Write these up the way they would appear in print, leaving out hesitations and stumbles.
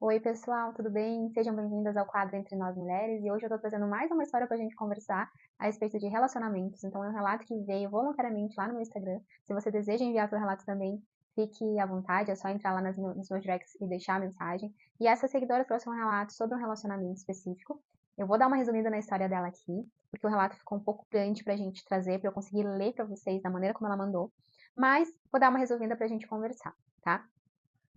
Oi, pessoal, tudo bem? Sejam bem-vindas ao quadro Entre Nós Mulheres e hoje eu tô trazendo mais uma história pra gente conversar a respeito de relacionamentos. Então, é um relato que veio voluntariamente lá no meu Instagram. Se você deseja enviar seu relato também, fique à vontade, é só entrar lá nos meus directs e deixar a mensagem. E essa seguidora trouxe um relato sobre um relacionamento específico. Eu vou dar uma resumida na história dela aqui, porque o relato ficou um pouco grande pra gente trazer, pra eu conseguir ler pra vocês da maneira como ela mandou. Mas vou dar uma resumida pra gente conversar, tá?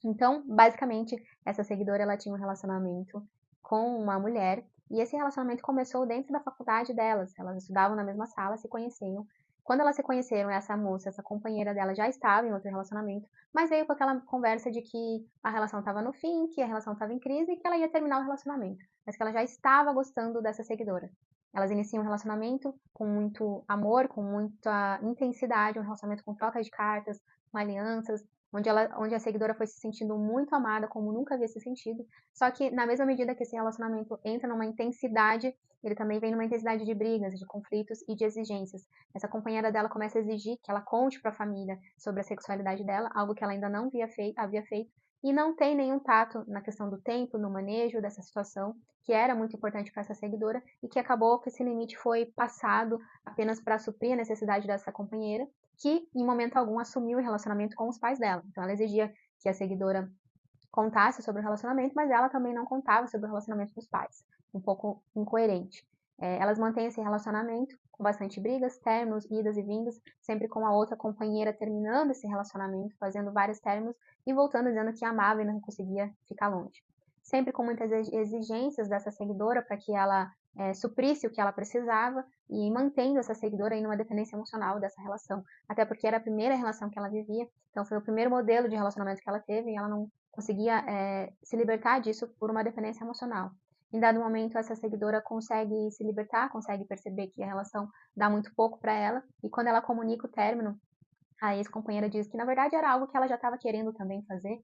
Então, basicamente, essa seguidora ela tinha um relacionamento com uma mulher e esse relacionamento começou dentro da faculdade delas. Elas estudavam na mesma sala, se conheciam. Quando elas se conheceram, essa moça, essa companheira dela já estava em outro relacionamento, mas veio com aquela conversa de que a relação estava no fim, que a relação estava em crise e que ela ia terminar o relacionamento, mas que ela já estava gostando dessa seguidora. Elas iniciam um relacionamento com muito amor, com muita intensidade, um relacionamento com troca de cartas, com alianças, onde a seguidora foi se sentindo muito amada, como nunca havia se sentido. Só que, na mesma medida que esse relacionamento entra numa intensidade, ele também vem numa intensidade de brigas, de conflitos e de exigências. Essa companheira dela começa a exigir que ela conte para a família sobre a sexualidade dela, algo que ela ainda não havia feito, e não tem nenhum tato na questão do tempo, no manejo dessa situação, que era muito importante para essa seguidora, e que acabou que esse limite foi passado apenas para suprir a necessidade dessa companheira, que em momento algum assumiu o relacionamento com os pais dela. Então ela exigia que a seguidora contasse sobre o relacionamento, mas ela também não contava sobre o relacionamento dos pais. Um pouco incoerente. Elas mantêm esse relacionamento com bastante brigas, términos, idas e vindas, sempre com a outra companheira terminando esse relacionamento, fazendo vários términos e voltando dizendo que amava e não conseguia ficar longe. Sempre com muitas exigências dessa seguidora para que ela suprisse o que ela precisava e mantendo essa seguidora em uma dependência emocional dessa relação. Até porque era a primeira relação que ela vivia, então foi o primeiro modelo de relacionamento que ela teve e ela não conseguia se libertar disso por uma dependência emocional. Em dado momento, essa seguidora consegue se libertar, consegue perceber que a relação dá muito pouco para ela, e quando ela comunica o término, a ex-companheira diz que na verdade era algo que ela já estava querendo também fazer,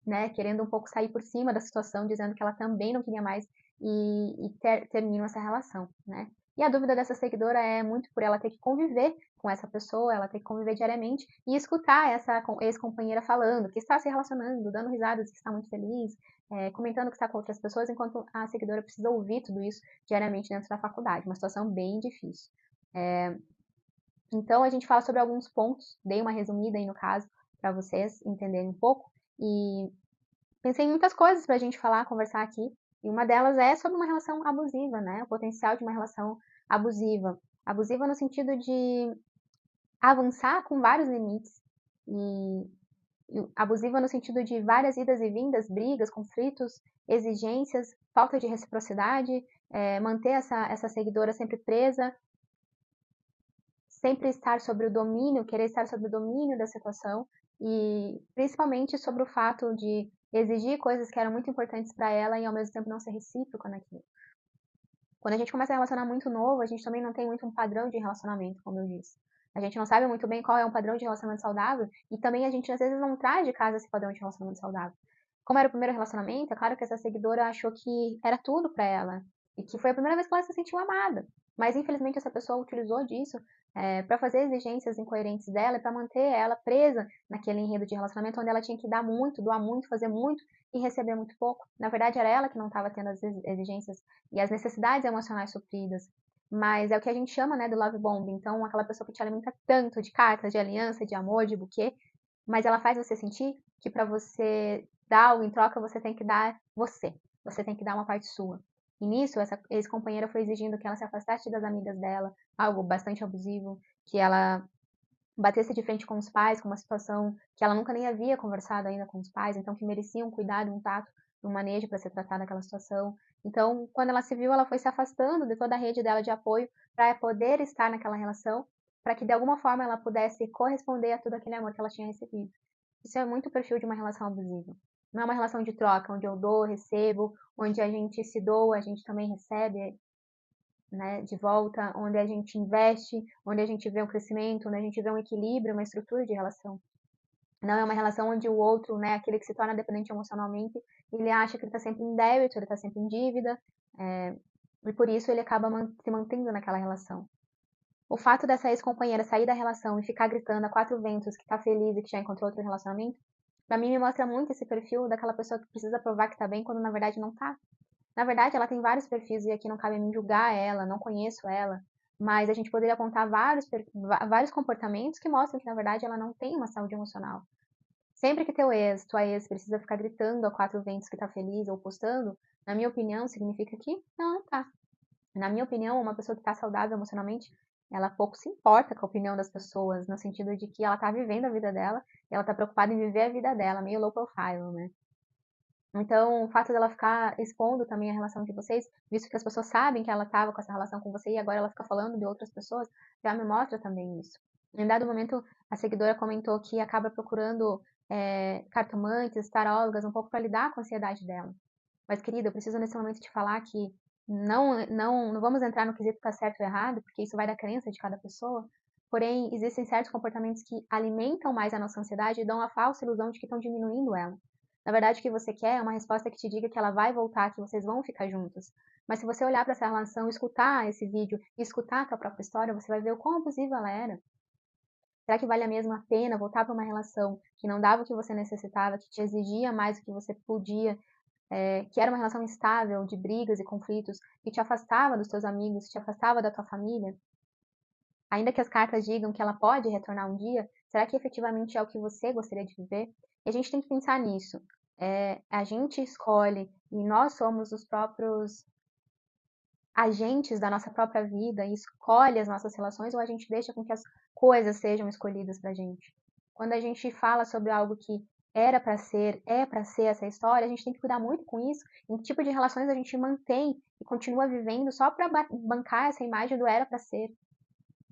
né, querendo um pouco sair por cima da situação, dizendo que ela também não queria mais e terminam essa relação, né. E a dúvida dessa seguidora é muito por ela ter que conviver com essa pessoa, ela ter que conviver diariamente e escutar essa ex-companheira falando que está se relacionando, dando risadas, que está muito feliz, comentando que está com outras pessoas, enquanto a seguidora precisa ouvir tudo isso diariamente dentro da faculdade, uma situação bem difícil. Então, a gente fala sobre alguns pontos, dei uma resumida aí no caso, para vocês entenderem um pouco, e pensei em muitas coisas para a gente falar, conversar aqui, e uma delas é sobre uma relação abusiva, né? O potencial de uma relação abusiva. Abusiva no sentido de avançar com vários limites, e abusiva no sentido de várias idas e vindas, brigas, conflitos, exigências, falta de reciprocidade, manter essa seguidora sempre presa, sempre estar sobre o domínio, querer estar sobre o domínio da situação e principalmente sobre o fato de exigir coisas que eram muito importantes para ela e ao mesmo tempo não ser recíproca naquilo. Quando a gente começa a relacionar muito novo, a gente também não tem muito um padrão de relacionamento, como eu disse. A gente não sabe muito bem qual é um padrão de relacionamento saudável e também a gente às vezes não traz de casa esse padrão de relacionamento saudável. Como era o primeiro relacionamento, é claro que essa seguidora achou que era tudo para ela e que foi a primeira vez que ela se sentiu amada. Mas infelizmente essa pessoa utilizou disso para fazer exigências incoerentes dela e para manter ela presa naquele enredo de relacionamento onde ela tinha que dar muito, doar muito, fazer muito e receber muito pouco. Na verdade, era ela que não estava tendo as exigências e as necessidades emocionais supridas. Mas é o que a gente chama, né, do love bomb. Então, aquela pessoa que te alimenta tanto de cartas, de aliança, de amor, de buquê, mas ela faz você sentir que para você dar algo em troca, você tem que dar você. Você tem que dar uma parte sua. E nisso, essa ex-companheira foi exigindo que ela se afastasse das amigas dela, algo bastante abusivo, que ela batesse de frente com os pais, com uma situação que ela nunca nem havia conversado ainda com os pais, então que merecia um cuidado, um tato, um manejo para ser tratada aquela situação. Então, quando ela se viu, ela foi se afastando de toda a rede dela de apoio para poder estar naquela relação, para que de alguma forma ela pudesse corresponder a todo aquele amor que ela tinha recebido. Isso é muito o perfil de uma relação abusiva. Não é uma relação de troca, onde eu dou, recebo, onde a gente se doa, a gente também recebe, né, de volta, onde a gente investe, onde a gente vê um crescimento, onde a gente vê um equilíbrio, uma estrutura de relação. Não é uma relação onde o outro, né, aquele que se torna dependente emocionalmente, ele acha que ele está sempre em débito, ele está sempre em dívida, e por isso ele acaba se mantendo naquela relação. O fato dessa ex-companheira sair da relação e ficar gritando a quatro ventos que está feliz e que já encontrou outro relacionamento, Pra mim, me mostra muito esse perfil daquela pessoa que precisa provar que tá bem, quando na verdade não tá. Na verdade, ela tem vários perfis e aqui não cabe a mim julgar ela, não conheço ela, mas a gente poderia apontar vários comportamentos que mostram que, na verdade, ela não tem uma saúde emocional. Sempre que tua ex, precisa ficar gritando a quatro ventos que tá feliz ou postando, na minha opinião, significa que não tá. Na minha opinião, uma pessoa que tá saudável emocionalmente, ela pouco se importa com a opinião das pessoas, no sentido de que ela tá vivendo a vida dela, e ela tá preocupada em viver a vida dela, meio low profile, né? Então, o fato dela ficar expondo também a relação de vocês, visto que as pessoas sabem que ela estava com essa relação com você e agora ela fica falando de outras pessoas, já me mostra também isso. Em dado momento, a seguidora comentou que acaba procurando cartomantes, tarólogas, um pouco para lidar com a ansiedade dela. Mas, querida, eu preciso nesse momento te falar que não vamos entrar no quesito tá certo ou errado, porque isso vai da crença de cada pessoa. Porém, existem certos comportamentos que alimentam mais a nossa ansiedade e dão a falsa ilusão de que estão diminuindo ela. Na verdade, o que você quer é uma resposta que te diga que ela vai voltar, que vocês vão ficar juntos. Mas se você olhar para essa relação, escutar esse vídeo e escutar a tua própria história, você vai ver o quão abusiva ela era. Será que vale a mesma pena voltar para uma relação que não dava o que você necessitava, que te exigia mais do que você podia, que era uma relação instável, de brigas e conflitos, que te afastava dos teus amigos, te afastava da tua família? Ainda que as cartas digam que ela pode retornar um dia, será que efetivamente é o que você gostaria de viver? E a gente tem que pensar nisso. A gente escolhe e nós somos os próprios agentes da nossa própria vida e escolhe as nossas relações ou a gente deixa com que as coisas sejam escolhidas pra gente? Quando a gente fala sobre algo que era para ser, é para ser essa história, a gente tem que cuidar muito com isso, em que tipo de relações a gente mantém e continua vivendo só para bancar essa imagem do era para ser.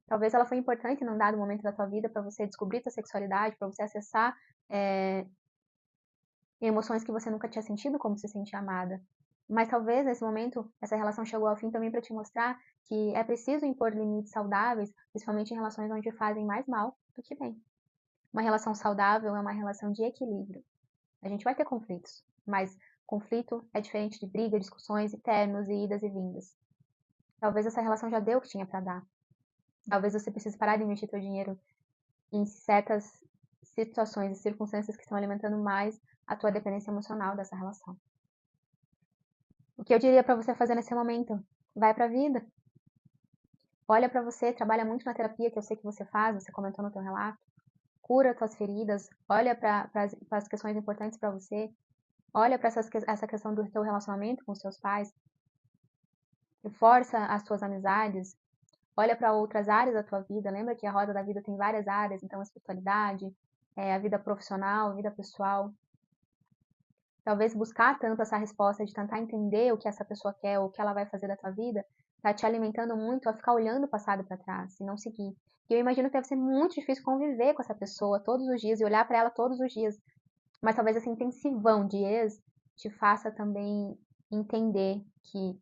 Talvez ela foi importante num dado momento da tua vida para você descobrir tua sexualidade, para você acessar é, emoções que você nunca tinha sentido, como se sentir amada. Mas talvez nesse momento essa relação chegou ao fim também para te mostrar que é preciso impor limites saudáveis, principalmente em relações onde fazem mais mal do que bem. Uma relação saudável é uma relação de equilíbrio. A gente vai ter conflitos, mas conflito é diferente de briga, discussões e términos e idas e vindas. Talvez essa relação já deu o que tinha para dar. Talvez você precise parar de investir seu dinheiro em certas situações e circunstâncias que estão alimentando mais a tua dependência emocional dessa relação. O que eu diria para você fazer nesse momento? Vai pra vida. Olha para você, trabalha muito na terapia que eu sei que você faz, você comentou no teu relato. Cura tuas feridas, olha para as questões importantes para você, olha para essa questão do teu relacionamento com os seus pais, reforça as tuas amizades, olha para outras áreas da tua vida. Lembra que a roda da vida tem várias áreas, então a espiritualidade, a vida profissional, a vida pessoal. Talvez buscar tanto essa resposta de tentar entender o que essa pessoa quer ou o que ela vai fazer da tua vida, tá te alimentando muito a ficar olhando o passado para trás e não seguir. E eu imagino que deve ser muito difícil conviver com essa pessoa todos os dias e olhar para ela todos os dias. Mas talvez esse intensivão de ex te faça também entender que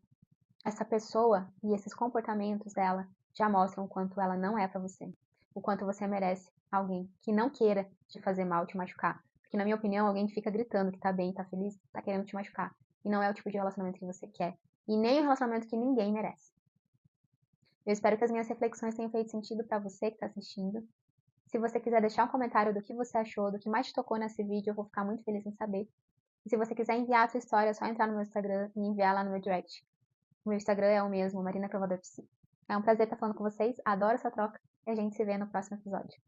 essa pessoa e esses comportamentos dela já mostram o quanto ela não é para você, o quanto você merece alguém que não queira te fazer mal, te machucar. Porque, na minha opinião, alguém que fica gritando que tá bem, tá feliz, tá querendo te machucar. E não é o tipo de relacionamento que você quer. E nem o relacionamento que ninguém merece. Eu espero que as minhas reflexões tenham feito sentido para você que está assistindo. Se você quiser deixar um comentário do que você achou, do que mais te tocou nesse vídeo, eu vou ficar muito feliz em saber. E se você quiser enviar a sua história, é só entrar no meu Instagram e enviar lá no meu direct. O meu Instagram é o mesmo, Marina Crovador Psi. É um prazer estar falando com vocês, adoro essa troca e a gente se vê no próximo episódio.